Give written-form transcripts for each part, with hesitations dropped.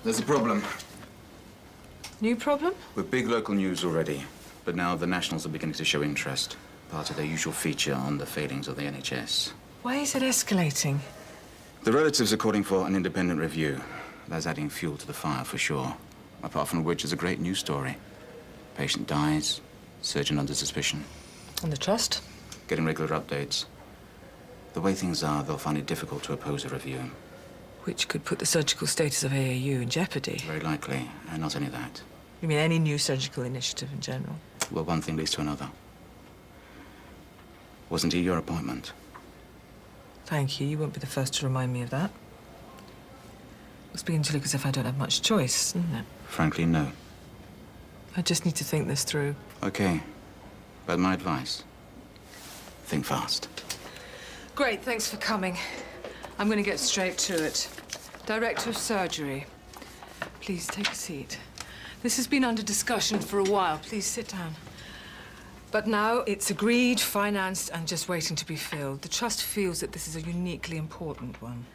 There's a problem. New problem? We're big local news already, but now the Nationals are beginning to show interest. Part of their usual feature on the failings of the NHS. Why is it escalating? The relatives are calling for an independent review. That's adding fuel to the fire, for sure. Apart from which, it's a great news story. Patient dies, surgeon under suspicion. And the trust? Getting regular updates. The way things are, they'll find it difficult to oppose a review. Which could put the surgical status of AAU in jeopardy. Very likely, and not only that. You mean any new surgical initiative in general? Well, one thing leads to another. Wasn't he your appointment? Thank you. You won't be the first to remind me of that. It's beginning to look as if I don't have much choice, isn't it? Frankly, no. I just need to think this through. Okay. But my advice, think fast. Great, thanks for coming. I'm going to get straight to it. Director of Surgery, please take a seat. This has been under discussion for a while. Please sit down. But now it's agreed, financed, and just waiting to be filled. The Trust feels that this is a uniquely important one.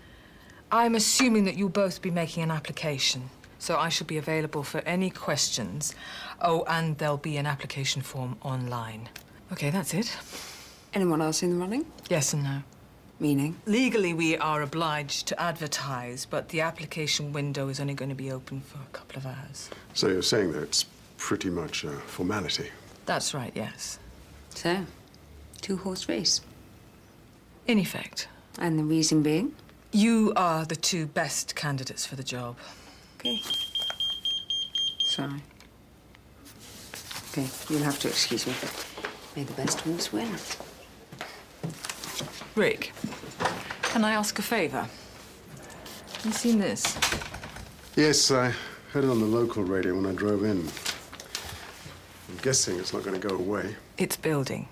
I'm assuming that you'll both be making an application, so I shall be available for any questions. Oh, and there'll be an application form online. Okay, that's it. Anyone else in the running? Yes and no. Meaning? Legally, we are obliged to advertise, but the application window is only going to be open for a couple of hours. So you're saying that it's pretty much a formality? That's right, yes. So, two-horse race. In effect. And the reason being? You are the two best candidates for the job. Okay. Sorry. Okay, you'll have to excuse me, but may the best horse win. Rick, can I ask a favor? Have you seen this? Yes, I heard it on the local radio when I drove in. I'm guessing it's not going to go away. It's building.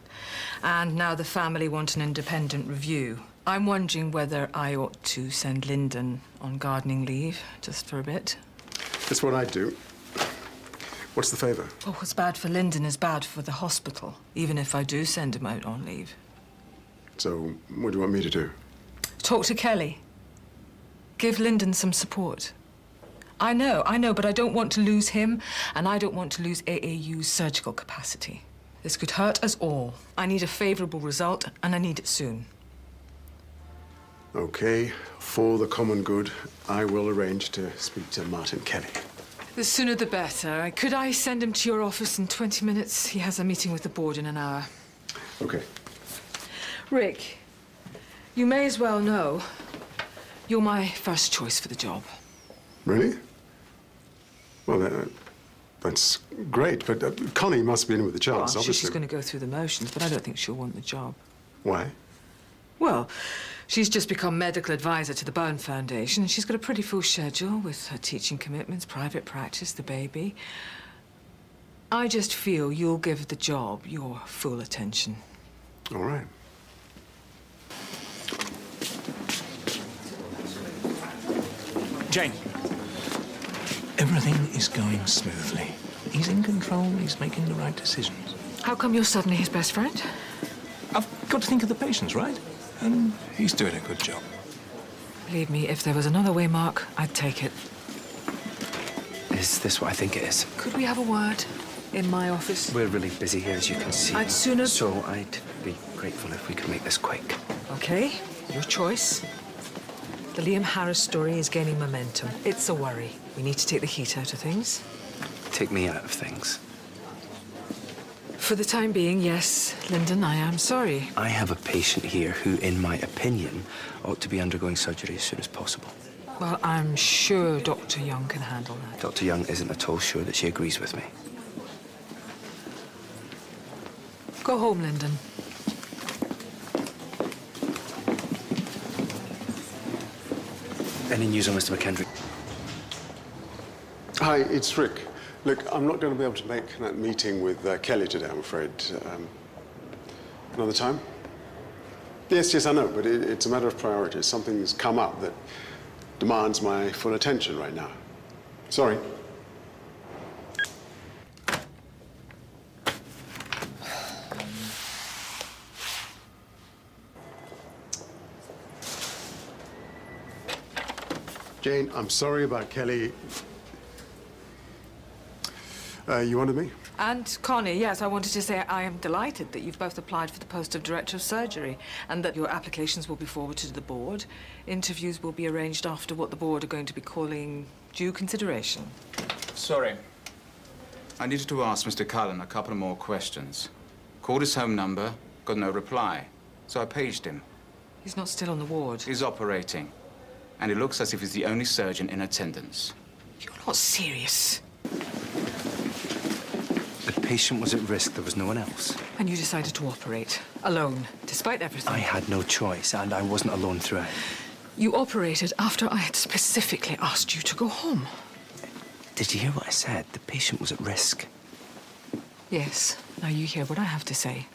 And now the family want an independent review. I'm wondering whether I ought to send Lyndon on gardening leave, just for a bit. That's what I do. What's the favor? Well, what's bad for Lyndon is bad for the hospital, even if I do send him out on leave. So, what do you want me to do? Talk to Kelly. Give Lyndon some support. I know, but I don't want to lose him, and I don't want to lose AAU's surgical capacity. This could hurt us all. I need a favorable result, and I need it soon. Okay, for the common good, I will arrange to speak to Martin Kelly. The sooner the better. Could I send him to your office in 20 minutes? He has a meeting with the board in an hour. Okay. Rick, you may as well know you're my first choice for the job. Really? Well, that's great, but Connie must be in with the chance, Well, I'm obviously. sure she's going to go through the motions, but I don't think she'll want the job. Why? Well, she's just become medical advisor to the Burn Foundation. She's got a pretty full schedule with her teaching commitments, private practice, the baby. I just feel you'll give the job your full attention. All right. Jayne, everything is going smoothly. He's in control, he's making the right decisions. How come you're suddenly his best friend? I've got to think of the patients, right? And he's doing a good job. Believe me, if there was another way, Mark, I'd take it. Is this what I think it is? Could we have a word in my office? We're really busy here, as you can see. I'd sooner... So I'd be grateful if we could make this quick. Okay, your choice. The Liam Harris story is gaining momentum. It's a worry. We need to take the heat out of things. Take me out of things. For the time being, yes, Lyndon, I am sorry. I have a patient here who, in my opinion, ought to be undergoing surgery as soon as possible. Well, I'm sure Dr. Young can handle that. Dr. Young isn't at all sure that she agrees with me. Go home, Lyndon. Any news on Mr. McKendry? Hi, it's Rick. Look, I'm not going to be able to make that meeting with Kelly today, I'm afraid. Another time? Yes, I know, but it's a matter of priorities. Something's come up that demands my full attention right now. Sorry. Jane, I'm sorry about Kelly. You wanted me? And Connie, yes, I wanted to say I am delighted that you've both applied for the post of Director of Surgery and that your applications will be forwarded to the board. Interviews will be arranged after what the board are going to be calling due consideration. Sorry. I needed to ask Mr. Cullen a couple more questions. Called his home number, got no reply. So I paged him. He's not still on the ward. He's operating. And it looks as if he's the only surgeon in attendance. You're not serious. The patient was at risk. There was no one else. And you decided to operate, alone, despite everything. I had no choice, and I wasn't alone throughout. You operated after I had specifically asked you to go home. Did you hear what I said? The patient was at risk. Yes. Now you hear what I have to say.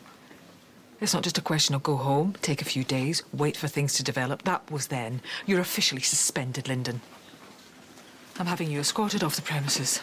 It's not just a question of go home, take a few days, wait for things to develop. That was then. You're officially suspended, Lyndon. I'm having you escorted off the premises.